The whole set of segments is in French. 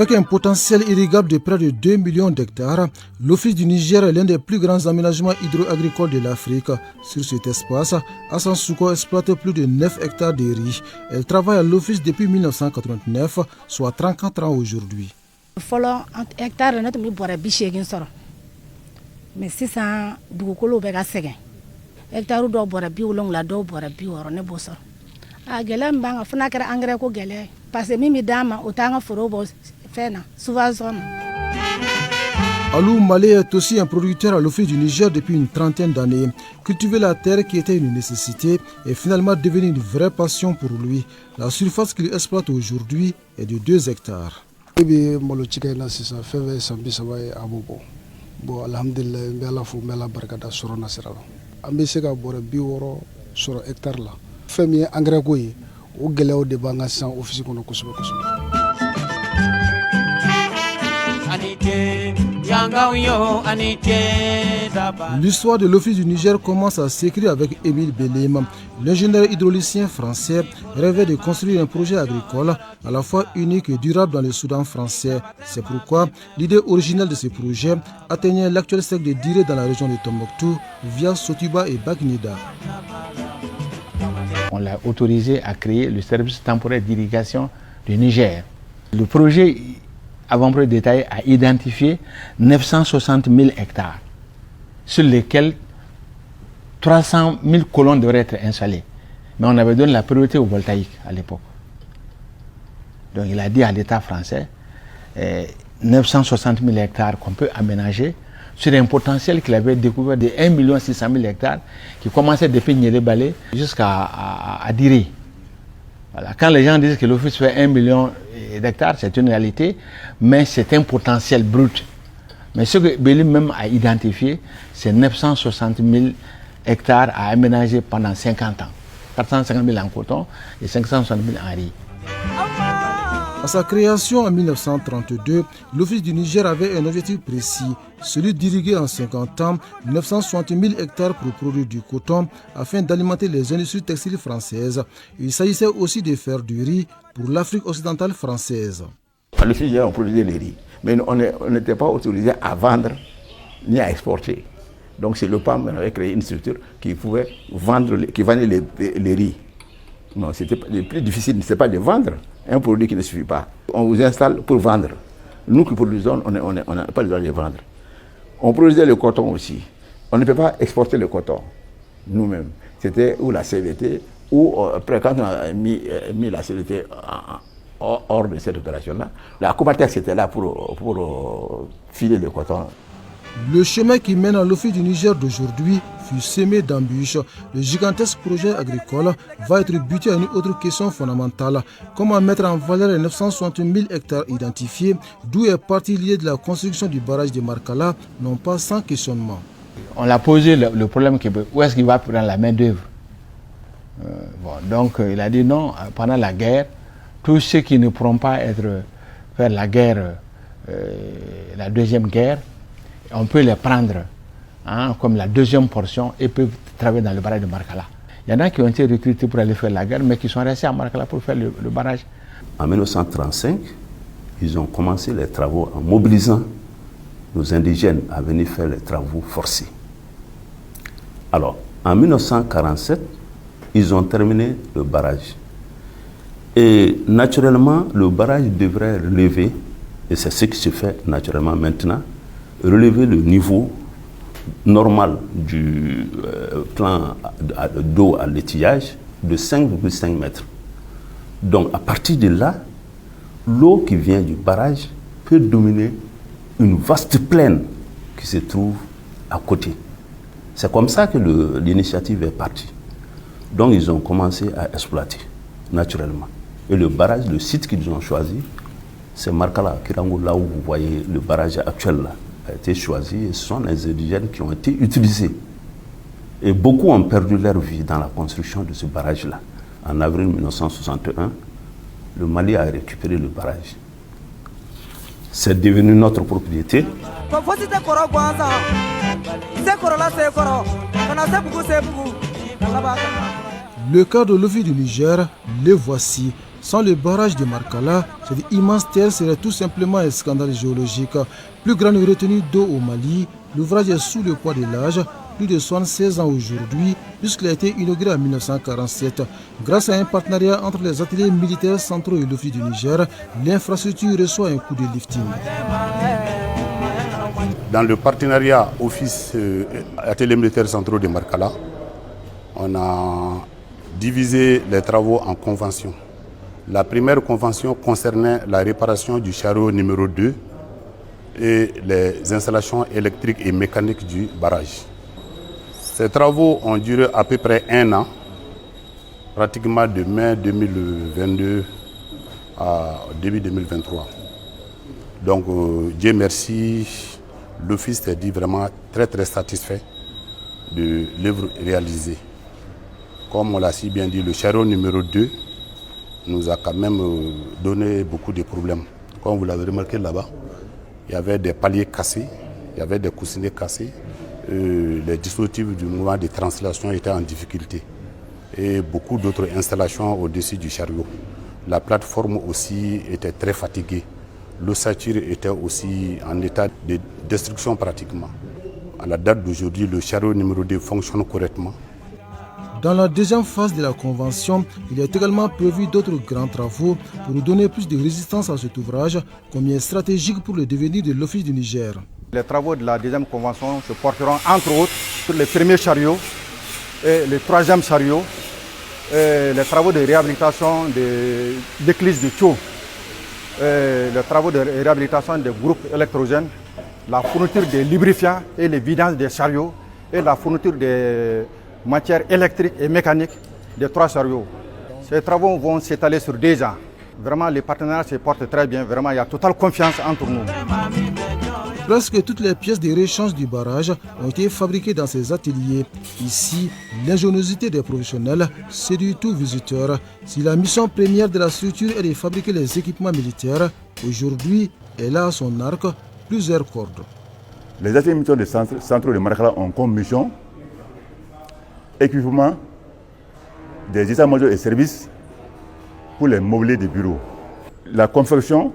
Avec un potentiel irrigable de près de 2 millions d'hectares, l'Office du Niger est l'un des plus grands aménagements hydro-agricoles de l'Afrique. Sur cet espace, Hassan Souko exploite plus de 9 hectares de riz. Elle travaille à l'Office depuis 1989, soit 34 ans aujourd'hui. Mais si ça dugukolo bɛ ka sɛgɛn hectare dɔw bɔra 70 la dɔw bɔra 60 ne b'o sɔrɔ a gɛlɛya min b'an kan fo n'a kɛra engrais ko gɛlɛya parce que min bɛ d'an ma o t'an ka foro bɔ fɛn na subvention. Alou Malé est aussi un producteur à l'Office du Niger depuis une trentaine d'années. Cultiver la terre qui était une nécessité est finalement devenue une vraie passion pour lui. La surface qu'il exploite aujourd'hui est de 2 hectares. Bon, alhamdulillah, je suis là barkada soro nasira. Ambe se ka bore bi woro soro hectare la. Femi engrais ko yi o gelew de banga san office kono kusube kusube. L'histoire de l'Office du Niger commence à s'écrire avec Émile Belém, l'ingénieur hydraulicien français rêvait de construire un projet agricole à la fois unique et durable dans le Soudan français. C'est pourquoi l'idée originale de ce projet atteignait l'actuel cercle de Diré dans la région de Tombouctou via Sotiba et Bagnida. On l'a autorisé à créer le service temporaire d'irrigation du Niger. Le projet avant-projet détaillé a identifié 960 000 hectares sur lesquels 300 000 colonnes devraient être installées. Mais on avait donné la priorité au voltaïque à l'époque. Donc il a dit à l'État français 960 000 hectares qu'on peut aménager sur un potentiel qu'il avait découvert de 1 600 000 hectares qui commençait depuis Niélé-Balé jusqu'à Diré. Voilà. Quand les gens disent que l'office fait 1 million d'hectares, c'est une réalité, mais c'est un potentiel brut. Mais ce que Belém même a identifié, c'est 960 000 hectares à aménager pendant 50 ans. 450 000 en coton et 560 000 en riz. À sa création en 1932, l'Office du Niger avait un objectif précis, celui d'irriguer en 50 ans 960 000 hectares pour produire du coton afin d'alimenter les industries textiles françaises. Il s'agissait aussi de faire du riz pour l'Afrique occidentale française. À l'Office du Niger, on produisait le riz, mais on n'était pas autorisé à vendre ni à exporter. Donc c'est le PAM qui avait créé une structure qui pouvait vendre, qui vendait les riz. Non, le plus difficile, ce n'est pas de vendre un produit qui ne suffit pas. On vous installe pour vendre. Nous qui produisons, on n'a pas le droit de vendre. On produisait le coton aussi. On ne peut pas exporter le coton nous-mêmes. C'était ou la CVT, ou après quand on a mis la CVT hors de cette opération-là, la Comatex était là pour filer le coton. Le chemin qui mène à l'Office du Niger d'aujourd'hui fut semé d'embûches. Le gigantesque projet agricole va être buté à une autre question fondamentale. Comment mettre en valeur les 960 000 hectares identifiés, d'où est partie l'idée de la construction du barrage de Markala, non pas sans questionnement. On a posé le problème où est-ce qu'il va prendre la main d'œuvre. Donc il a dit non, pendant la guerre, tous ceux qui ne pourront pas faire la guerre, la deuxième guerre, on peut les prendre comme la deuxième portion et peuvent travailler dans le barrage de Markala. Il y en a qui ont été recrutés pour aller faire la guerre, mais qui sont restés à Markala pour faire le barrage. En 1935, ils ont commencé les travaux en mobilisant nos indigènes à venir faire les travaux forcés. Alors, en 1947, ils ont terminé le barrage. Et naturellement, le barrage devrait relever, et c'est ce qui se fait naturellement maintenant, relever le niveau normal du plan d'eau à l'étillage de 5,5 mètres. Donc à partir de là, l'eau qui vient du barrage peut dominer une vaste plaine qui se trouve à côté. C'est comme ça que l'initiative est partie. Donc ils ont commencé à exploiter naturellement. Et le barrage, le site qu'ils ont choisi, c'est Markala, Kirango, là où vous voyez le barrage actuel là, a été choisi et ce sont les indigènes qui ont été utilisés. Et beaucoup ont perdu leur vie dans la construction de ce barrage-là. En avril 1961, le Mali a récupéré le barrage. C'est devenu notre propriété. Le cas de l'Office du Niger, les voici. Sans le barrage de Markala, cette immense terre serait tout simplement un scandale géologique. Plus grande retenue d'eau au Mali, l'ouvrage est sous le poids de l'âge, plus de 76 ans aujourd'hui, puisqu'il a été inauguré en 1947. Grâce à un partenariat entre les ateliers militaires centraux et l'Office du Niger, l'infrastructure reçoit un coup de lifting. Dans le partenariat Office ateliers militaires centraux de Markala, on a divisé les travaux en conventions. La première convention concernait la réparation du chariot numéro 2 et les installations électriques et mécaniques du barrage. Ces travaux ont duré à peu près 1 an, pratiquement de mai 2022 à début 2023. Donc Dieu merci, l'office s'est dit vraiment très satisfait de l'œuvre réalisée. Comme on l'a si bien dit, le chariot numéro 2 nous a quand même donné beaucoup de problèmes. Comme vous l'avez remarqué là-bas, il y avait des paliers cassés, il y avait des coussinets cassés, les dispositifs du mouvement de translation étaient en difficulté et beaucoup d'autres installations au-dessus du chariot. La plateforme aussi était très fatiguée. L'ossature était aussi en état de destruction pratiquement. À la date d'aujourd'hui, le chariot numéro 2 fonctionne correctement. Dans la deuxième phase de la convention, il est également prévu d'autres grands travaux pour donner plus de résistance à cet ouvrage, combien stratégique pour le devenir de l'Office du Niger. Les travaux de la deuxième convention se porteront entre autres sur les premiers chariots et le troisième chariot, et les travaux de réhabilitation des écluses de Tchou, les travaux de réhabilitation des groupes électrogènes, la fourniture des lubrifiants et les vidanges des chariots et la fourniture des matières électriques et mécaniques des 3 chariots. Ces travaux vont s'étaler sur 2 ans. Vraiment, les partenariats se portent très bien. Vraiment, il y a totale confiance entre nous. Presque toutes les pièces de rechange du barrage ont été fabriquées dans ces ateliers. Ici, l'ingéniosité des professionnels séduit tout visiteur. Si la mission première de la structure est de fabriquer les équipements militaires, aujourd'hui, elle a à son arc plusieurs cordes. Les ateliers militaires de centraux de Markala ont comme mission équipement des états-majors et services pour les mobiliers de bureaux, la confection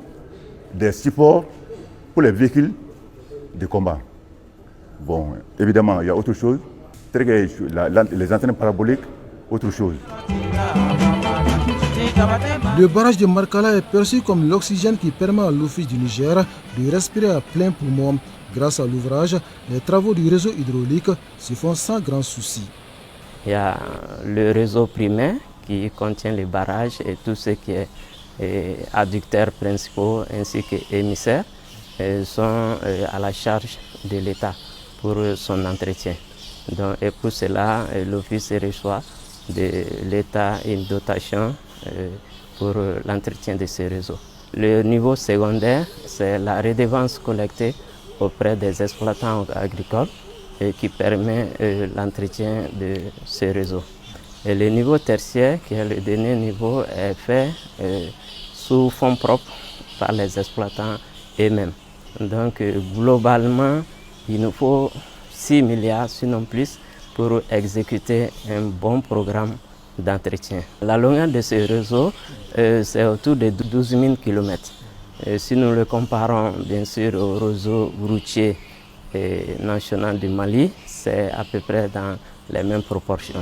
des supports pour les véhicules de combat. Bon, évidemment, il y a autre chose, les antennes paraboliques, autre chose. Le barrage de Markala est perçu comme l'oxygène qui permet à l'Office du Niger de respirer à plein poumon. Grâce à l'ouvrage, les travaux du réseau hydraulique se font sans grand souci. Il y a le réseau primaire qui contient les barrages et tout ce qui est adducteurs principaux ainsi qu'émissaires sont à la charge de l'État pour son entretien. Donc, et pour cela, l'Office reçoit de l'État une dotation pour l'entretien de ces réseaux. Le niveau secondaire, c'est la redevance collectée auprès des exploitants agricoles qui permet l'entretien de ces réseaux. Et le niveau tertiaire, qui est le dernier niveau, est fait sous fonds propres par les exploitants eux-mêmes. Donc globalement, il nous faut 6 milliards, sinon plus, pour exécuter un bon programme d'entretien. La longueur de ce réseau, c'est autour de 12 000 km. Si nous le comparons bien sûr au réseau routier national du Mali, c'est à peu près dans les mêmes proportions.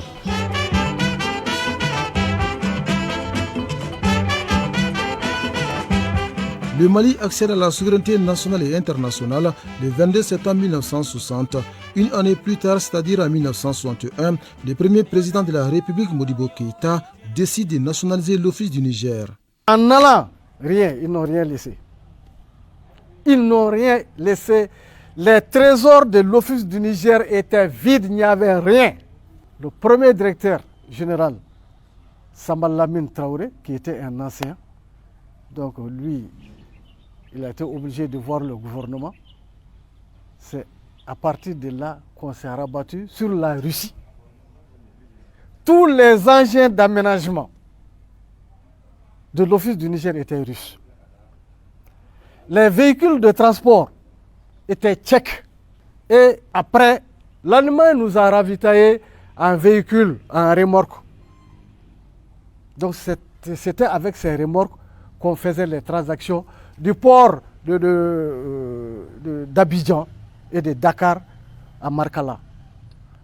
Le Mali accède à la souveraineté nationale et internationale le 22 septembre 1960. Une année plus tard, c'est-à-dire en 1961, le premier président de la République, Modibo Keïta, décide de nationaliser l'Office du Niger. En allant, ils n'ont rien laissé. Ils n'ont rien laissé. Les trésors de l'Office du Niger étaient vides, il n'y avait rien. Le premier directeur général, Samba Lamine Traoré, qui était un ancien, donc lui, il a été obligé de voir le gouvernement. C'est à partir de là qu'on s'est rabattu sur la Russie. Tous les engins d'aménagement de l'Office du Niger étaient russes. Les véhicules de transport étaient tchèques. Et après, l'Allemagne nous a ravitaillé en véhicule, en remorque. Donc c'était avec ces remorques qu'on faisait les transactions du port d'Abidjan et de Dakar à Markala.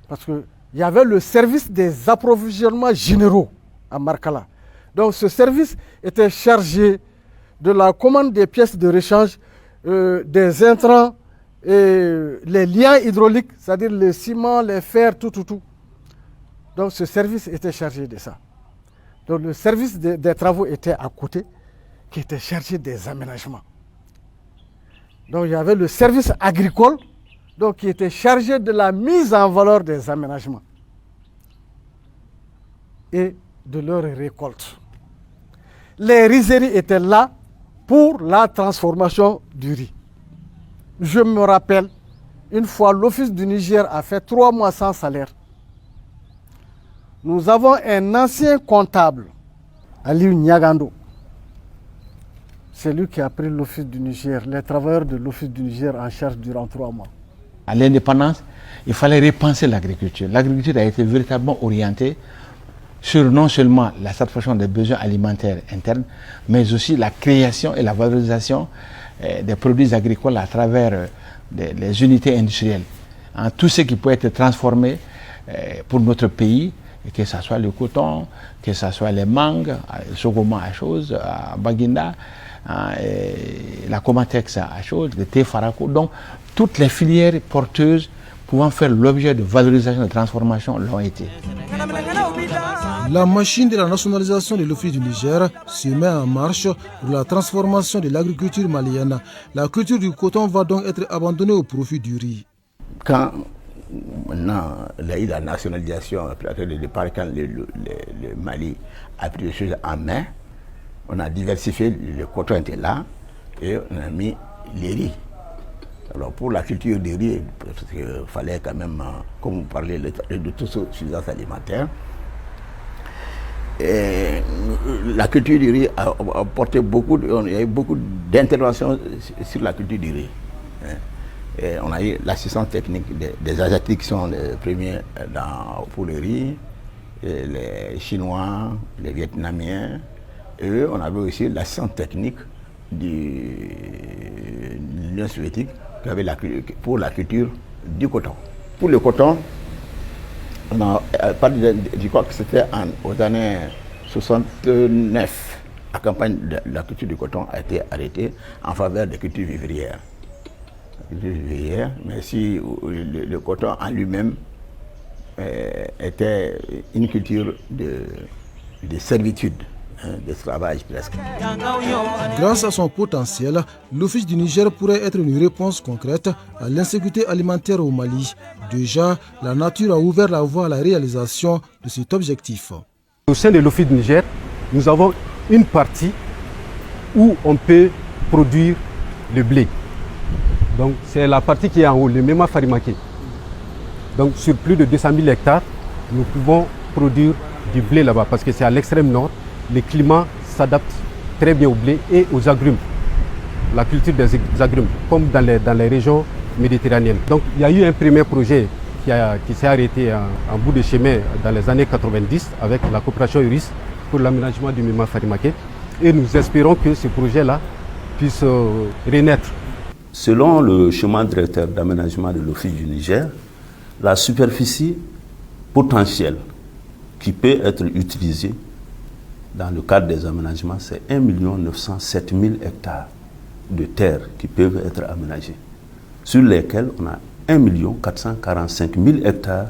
Parce qu'il y avait le service des approvisionnements généraux à Markala. Donc ce service était chargé de la commande des pièces de rechange, des intrants, et les liens hydrauliques, c'est-à-dire le ciment, les fers, tout. Donc ce service était chargé de ça. Donc le service des travaux était à côté, qui était chargé des aménagements. Donc il y avait le service agricole, donc qui était chargé de la mise en valeur des aménagements et de leur récolte. Les rizeries étaient là pour la transformation du riz. Je me rappelle, une fois l'Office du Niger a fait 3 mois sans salaire. Nous avons un ancien comptable, Aliou Nyagando. C'est lui qui a pris l'Office du Niger, les travailleurs de l'Office du Niger en charge durant 3 mois. À l'indépendance, il fallait repenser l'agriculture. L'agriculture a été véritablement orientée sur non seulement la satisfaction des besoins alimentaires internes, mais aussi la création et la valorisation des produits agricoles à travers les unités industrielles. Tout ce qui peut être transformé pour notre pays, que ce soit le coton, que ce soit les mangues, le Sogoma à chose, à Baguinda, la Comatex à chose, le thé Farako. Donc, toutes les filières porteuses pouvant faire l'objet de valorisation et de transformation l'ont été. La machine de la nationalisation de l'Office du Niger se met en marche pour la transformation de l'agriculture malienne. La culture du coton va donc être abandonnée au profit du riz. Quand maintenant il y a eu la nationalisation, après le départ, quand le Mali a pris les choses en main, on a diversifié, le coton était là et on a mis les riz. Alors pour la culture du riz, parce qu'il fallait quand même, comme vous parlez, de suffisance alimentaire, et la culture du riz a porté il y a eu beaucoup d'interventions sur la culture du riz. Et on a eu l'assistance technique des Asiatiques qui sont les premiers pour le riz, et les Chinois, les Vietnamiens, et eux, on avait aussi l'assistance technique de l'Union soviétique pour la culture du coton. Pour le coton, je crois que c'était aux années 69, la campagne de la culture du coton a été arrêtée en faveur des cultures vivrières. Mais si le coton en lui-même était une culture de servitude, d'esclavage presque. Grâce à son potentiel, l'Office du Niger pourrait être une réponse concrète à l'insécurité alimentaire au Mali. Déjà, la nature a ouvert la voie à la réalisation de cet objectif. Au sein de l'Office du Niger, nous avons une partie où on peut produire le blé. Donc c'est la partie qui est en haut, le Mema Farimake. Donc sur plus de 200 000 hectares, nous pouvons produire du blé là-bas parce que c'est à l'extrême nord. Le climat s'adapte très bien au blé et aux agrumes, la culture des agrumes, comme dans les régions méditerranéennes. Donc il y a eu un premier projet qui s'est arrêté en bout de chemin dans les années 90 avec la coopération russe pour l'aménagement du Mema Farimake. Et nous espérons que ce projet-là puisse renaître. Selon le schéma directeur d'aménagement de l'Office du Niger, la superficie potentielle qui peut être utilisée dans le cadre des aménagements, c'est 1 907 000 hectares de terres qui peuvent être aménagées, sur lesquels on a 1 445 000 hectares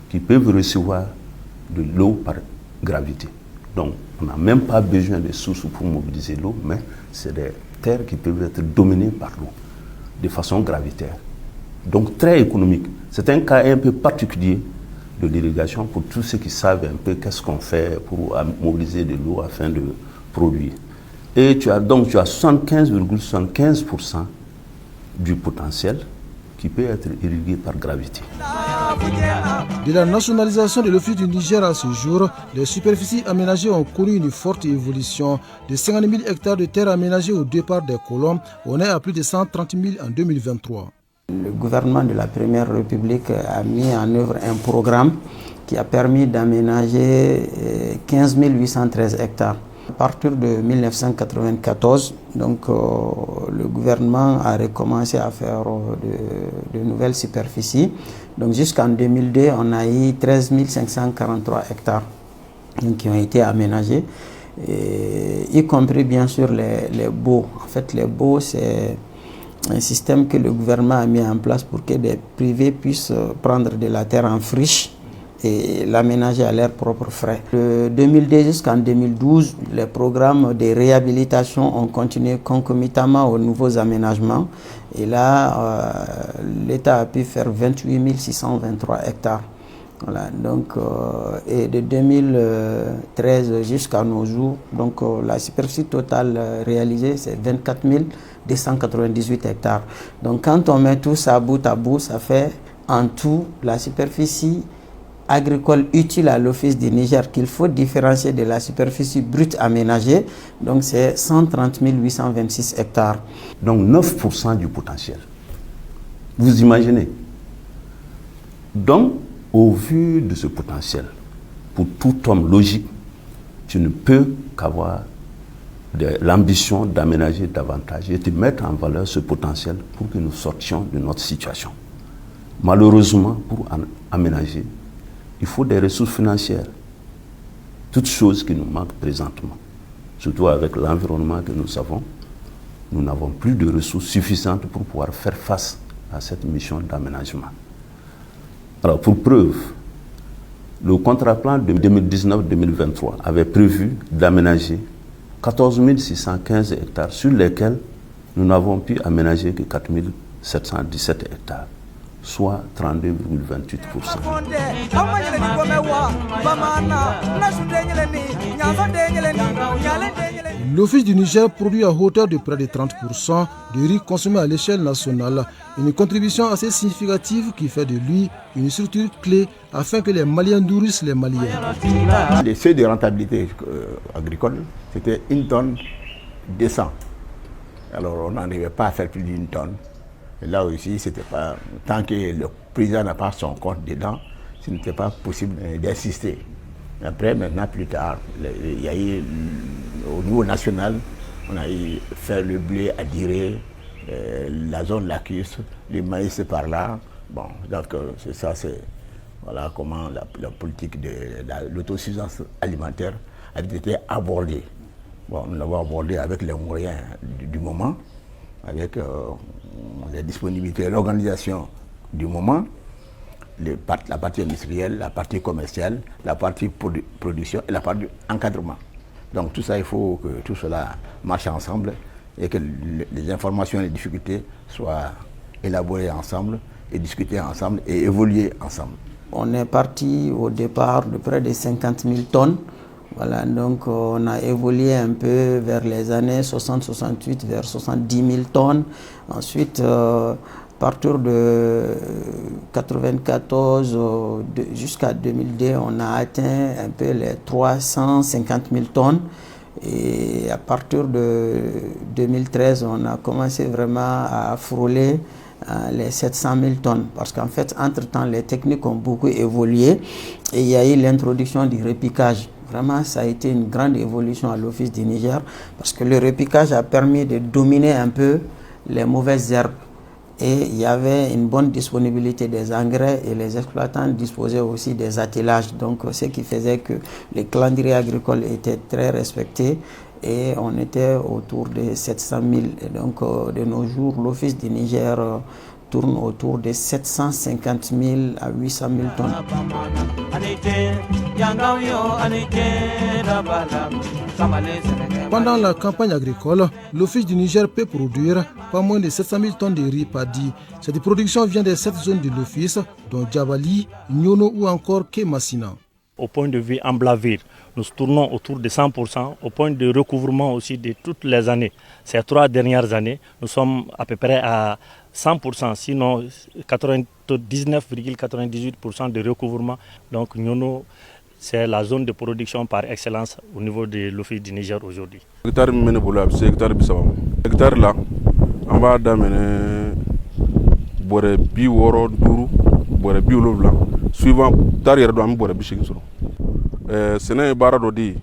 qui peuvent recevoir de l'eau par gravité. Donc, on n'a même pas besoin de sources pour mobiliser l'eau, mais c'est des terres qui peuvent être dominées par l'eau de façon gravitaire. Donc, très économique. C'est un cas un peu particulier de l'irrigation pour tous ceux qui savent un peu qu'est-ce qu'on fait pour mobiliser de l'eau afin de produire. Et tu as 75,75% du potentiel qui peut être irrigué par gravité. De la nationalisation de l'Office du Niger à ce jour, les superficies aménagées ont connu une forte évolution. De 50 000 hectares de terres aménagées au départ des colons, on est à plus de 130 000 en 2023. Le gouvernement de la Première République a mis en œuvre un programme qui a permis d'aménager 15 813 hectares. À partir de 1994, donc, le gouvernement a recommencé à faire de nouvelles superficies. Donc jusqu'en 2002, on a eu 13 543 hectares qui ont été aménagés, y compris bien sûr les baux. En fait, les baux, c'est un système que le gouvernement a mis en place pour que des privés puissent prendre de la terre en friche et l'aménager à leurs propres frais. De 2002 jusqu'en 2012, les programmes de réhabilitation ont continué concomitamment aux nouveaux aménagements. Et là, l'État a pu faire 28 623 hectares. Voilà, donc, et de 2013 jusqu'à nos jours, donc, la superficie totale réalisée, c'est 24 298 hectares. Donc quand on met tout ça bout à bout, ça fait en tout la superficie agricole utile à l'Office du Niger qu'il faut différencier de la superficie brute aménagée, donc c'est 130 826 hectares. Donc 9% du potentiel. Vous imaginez? Donc, au vu de ce potentiel, pour tout homme logique, tu ne peux qu'avoir l'ambition d'aménager davantage et de mettre en valeur ce potentiel pour que nous sortions de notre situation. Malheureusement, pour aménager, il faut des ressources financières. Toutes choses qui nous manquent présentement. Surtout avec l'environnement que nous avons, nous n'avons plus de ressources suffisantes pour pouvoir faire face à cette mission d'aménagement. Alors, pour preuve, le contrat-plan de 2019-2023 avait prévu d'aménager 14 615 hectares sur lesquels nous n'avons pu aménager que 4 717 hectares, soit 32,28%. L'Office du Niger produit à hauteur de près de 30% du riz consommé à l'échelle nationale, une contribution assez significative qui fait de lui une structure clé afin que les Maliens nourrissent les Maliens. Les seuils de rentabilité agricole, c'était 1 tonne 200. Alors on n'arrivait pas à faire plus d'1 tonne. Et là aussi, c'était pas, tant que le président n'a pas son compte dedans, ce n'était pas possible d'insister. Après, maintenant, plus tard, il y a eu, au niveau national, on a eu faire le blé à Diré, la zone lacus, le maïs par là. Bon, donc c'est ça, c'est voilà comment la politique de l'autosuffisance alimentaire a été abordée. Bon, nous l'avons abordée avec les moyens du moment, avec les disponibilités, l'organisation du moment, la partie industrielle, la partie commerciale, la partie production et la partie encadrement. Donc tout ça, il faut que tout cela marche ensemble et que les informations et les difficultés soient élaborées ensemble et discutées ensemble et évoluer ensemble. On est parti au départ de près de 50 000 tonnes. Voilà, donc on a évolué un peu vers les années 60-68, vers 70 000 tonnes. Ensuite, à partir de 94 jusqu'à 2002, on a atteint un peu les 350 000 tonnes. Et à partir de 2013, on a commencé vraiment à frôler les 700 000 tonnes. Parce qu'en fait, entre-temps, les techniques ont beaucoup évolué et il y a eu l'introduction du repiquage. Vraiment, ça a été une grande évolution à l'Office du Niger parce que le repiquage a permis de dominer un peu les mauvaises herbes. Et il y avait une bonne disponibilité des engrais et les exploitants disposaient aussi des attilages. Donc, ce qui faisait que les calendriers agricoles étaient très respectés et on était autour de 700 000. Et donc, de nos jours, l'Office du Niger tourne autour de 750 000 à 800 000 tonnes. Pendant la campagne agricole, l'Office du Niger peut produire pas moins de 700 000 tonnes de riz paddy. Cette production vient des 7 zones de l'Office, dont Djabali, Nyono ou encore Kemassina. Au point de vue emblavir, nous tournons autour de 100%. Au point de recouvrement aussi de toutes les années, ces 3 dernières années, nous sommes à peu près à 100%, sinon 99,98% de recouvrement. Donc Nyono, c'est la zone de production par excellence au niveau de l'Office du Niger aujourd'hui. Hectare là, on va d'amener bore bi woro duru bore bi wolowla suivant tar yɛrɛ do an bɛ bɔrɛ 80 sɔrɔ sɛnɛ ye baara dɔ de ye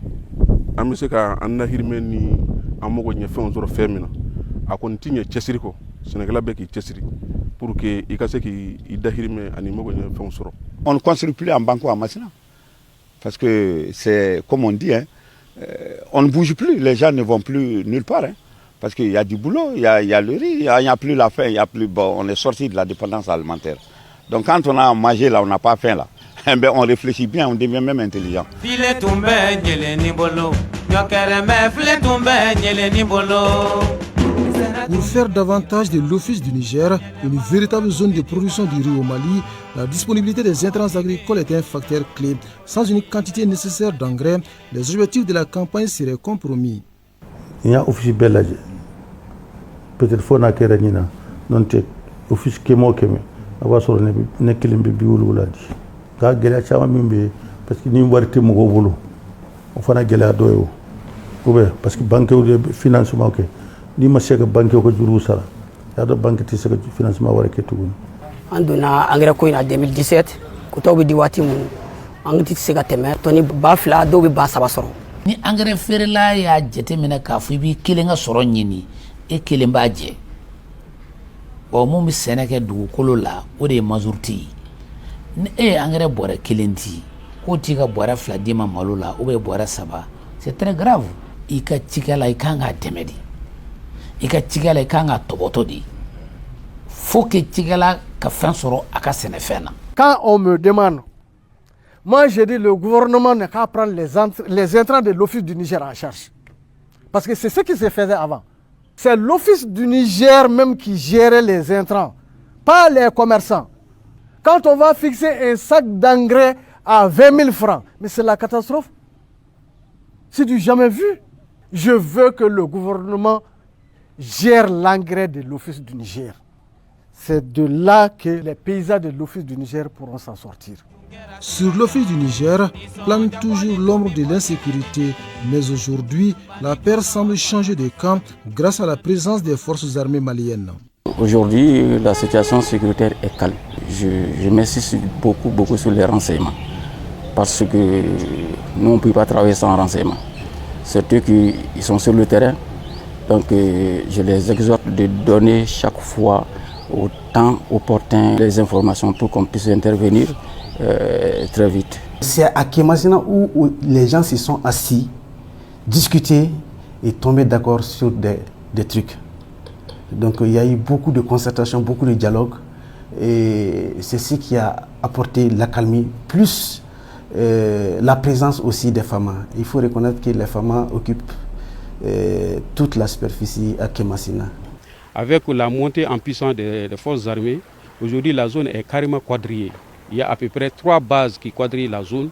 an bɛ se ka an dahirimɛ ni an mago ɲɛ fɛnw sɔrɔ fɛn min na a kɔni ti ɲɛ cɛsiri kɔ sɛnɛkɛla bɛ k'i cɛsiri pour que i ka se k'i dahirimɛ ani mago ɲɛ fɛnw sɔrɔ. On ne construit plus en Banco à Massina parce que c'est comme on dit, hein, on ne bouge plus, les gens ne vont plus nulle part. Hein. Parce qu'il y a du boulot, il y a le riz, il n'y a plus la faim, il y a plus, bon, on est sorti de la dépendance alimentaire. Donc quand on a mangé là, on n'a pas faim là, eh bien, on réfléchit bien, on devient même intelligent. Pour faire davantage de l'Office du Niger une véritable zone de production du riz au Mali, la disponibilité des intrants agricoles est un facteur clé. Sans une quantité nécessaire d'engrais, les objectifs de la campagne seraient compromis. Il y a un office belge. Peut-être qu'il faut que non office kémo kémo. Ava soro ne kilimbe biwulu ladi. Ga gele chama mimbe parce que ni warite mo gobolo. On fana gele adoyo. Oube parce que banque de financement ke. Ni ma sega banque ko juru sara. Ya do banque ti sega financement wara ke tugun. Anduna engrais ko ina 2017 ko tawbe di wati mu angati sega teme toni ba fla do be ba saba soro. Ni engrais ferla ya jete mena ka fu bi kelenga soro nyini e kelen ba je. O mu mi seneke dugukolo la o de mazurti. Ni engrais bora kelenti ko ti ka bora fla di ma malo la o be bora saba. C'est très grave. I ka tikala i kanga temedi. I ka tikala i kanga toboto di. Faut que tikala ka fin soro aka senefena. Quand on me demande, moi je dis le gouvernement n'a qu'à prendre les intrants de l'Office du Niger en charge. Parce que c'est ce qui se faisait avant. C'est l'Office du Niger même qui gérait les intrants, pas les commerçants. Quand on va fixer un sac d'engrais à 20 000 francs, mais c'est la catastrophe. C'est du jamais vu. Je veux que le gouvernement gère l'engrais de l'Office du Niger. C'est de là que les paysans de l'Office du Niger pourront s'en sortir. Sur l'Office du Niger plane toujours l'ombre de l'insécurité, mais aujourd'hui, la paix semble changer de camp grâce à la présence des forces armées maliennes. Aujourd'hui, la situation sécuritaire est calme. Je m'insiste beaucoup sur les renseignements, parce que nous, on ne peut pas travailler sans renseignements. C'est eux qui sont sur le terrain, donc je les exhorte de donner chaque fois au temps opportun les informations pour qu'on puisse intervenir très vite. C'est à Kémasina où les gens se sont assis, discutés et tombés d'accord sur des trucs. Donc il y a eu beaucoup de concertation, beaucoup de dialogue et c'est ce qui a apporté l'accalmie, plus la présence aussi des femmes. Il faut reconnaître que les femmes occupent toute la superficie à Kémasina. Avec la montée en puissance des forces armées, aujourd'hui la zone est carrément quadrillée. Il y a à peu près 3 bases qui quadrillent la zone.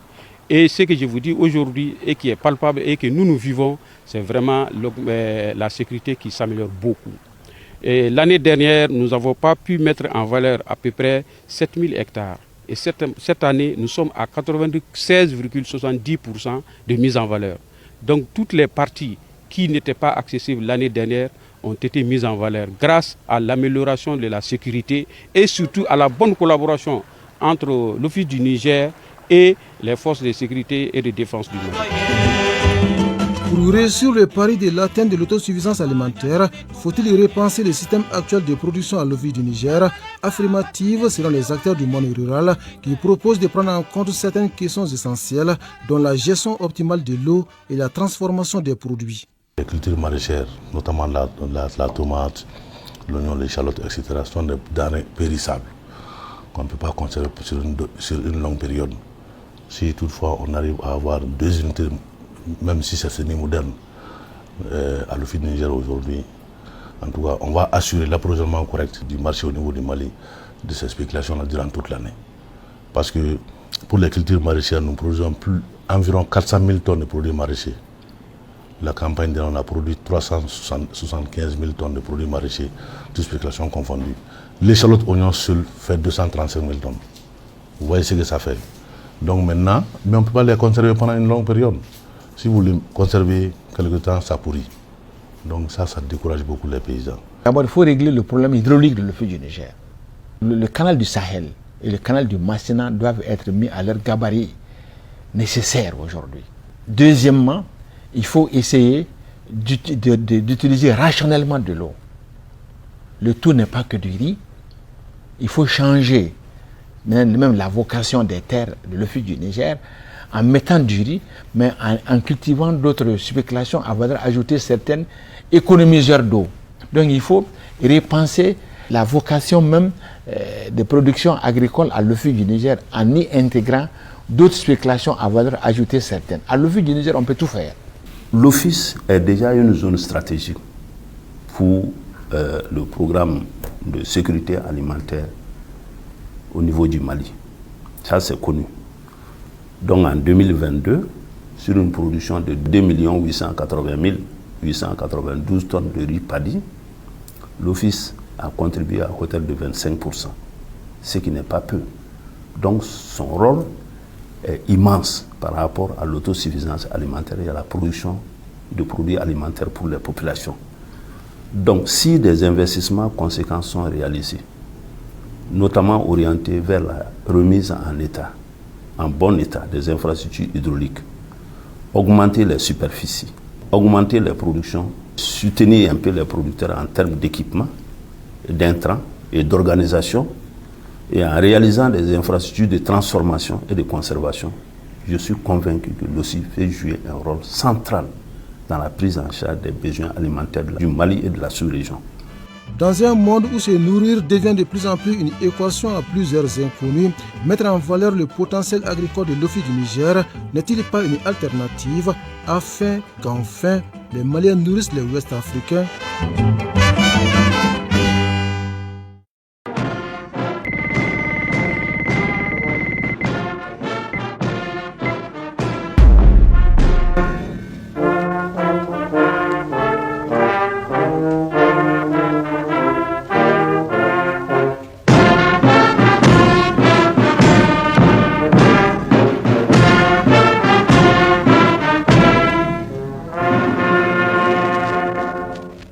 Et ce que je vous dis aujourd'hui et qui est palpable et que nous vivons, c'est vraiment la sécurité qui s'améliore beaucoup. L'année dernière, nous n'avons pas pu mettre en valeur à peu près 7000 hectares. Et cette année, nous sommes à 96,70% de mise en valeur. Donc toutes les parties qui n'étaient pas accessibles l'année dernière ont été mises en valeur grâce à l'amélioration de la sécurité et surtout à la bonne collaboration entre l'Office du Niger et les forces de sécurité et de défense du Mali. Pour réussir le pari de l'atteinte de l'autosuffisance alimentaire, faut-il repenser le système actuel de production à l'Office du Niger, affirmative selon les acteurs du monde rural qui proposent de prendre en compte certaines questions essentielles dont la gestion optimale de l'eau et la transformation des produits. Les cultures maraîchères, notamment la tomate, l'oignon, l'échalote, etc., sont des denrées périssables qu'on ne peut pas conserver sur une longue période. Si toutefois on arrive à avoir 2 unités, même si c'est semi-moderne, à l'Office du Niger aujourd'hui, en tout cas, on va assurer l'approvisionnement correct du marché au niveau du Mali de ces spéculations durant toute l'année. Parce que pour les cultures maraîchères, nous produisons environ 400 000 tonnes de produits maraîchers. La campagne dernière, on a produit 375 000 tonnes de produits maraîchers, toutes spéculations confondues. L'échalote oignon seul fait 235 000 tonnes. Vous voyez ce que ça fait. Donc maintenant, mais on ne peut pas les conserver pendant une longue période. Si vous les conservez quelque temps, ça pourrit. Donc ça décourage beaucoup les paysans. D'abord, il faut régler le problème hydraulique de l'Office du Niger. Le canal du Sahel et le canal du Massina doivent être mis à leur gabarit nécessaire aujourd'hui. Deuxièmement, il faut essayer d'utiliser rationnellement de l'eau. Le tout n'est pas que du riz. Il faut changer même la vocation des terres de l'office du Niger en mettant du riz, mais en cultivant d'autres spéculations à valeur ajoutée certaines économiseurs d'eau. Donc il faut repenser la vocation même de production agricole à l'office du Niger en y intégrant d'autres spéculations à valeur ajoutée certaines. À l'office du Niger, on peut tout faire. L'office est déjà une zone stratégique pour le programme de sécurité alimentaire au niveau du Mali. Ça, c'est connu. Donc en 2022, sur une production de 2 880 892 tonnes de riz paddy, l'office a contribué à hauteur de 25%, ce qui n'est pas peu. Donc son rôle est immense par rapport à l'autosuffisance alimentaire et à la production de produits alimentaires pour les populations. Donc si des investissements conséquents sont réalisés, notamment orientés vers la remise en état, en bon état des infrastructures hydrauliques, augmenter les superficies, augmenter les productions, soutenir un peu les producteurs en termes d'équipement, d'intrants et d'organisation, et en réalisant des infrastructures de transformation et de conservation, je suis convaincu que l'OCI fait jouer un rôle central dans la prise en charge des besoins alimentaires du Mali et de la sous-région. Dans un monde où se nourrir devient de plus en plus une équation à plusieurs inconnus, mettre en valeur le potentiel agricole de l'Office du Niger n'est-il pas une alternative afin qu'enfin les Maliens nourrissent les Ouest-Africains ?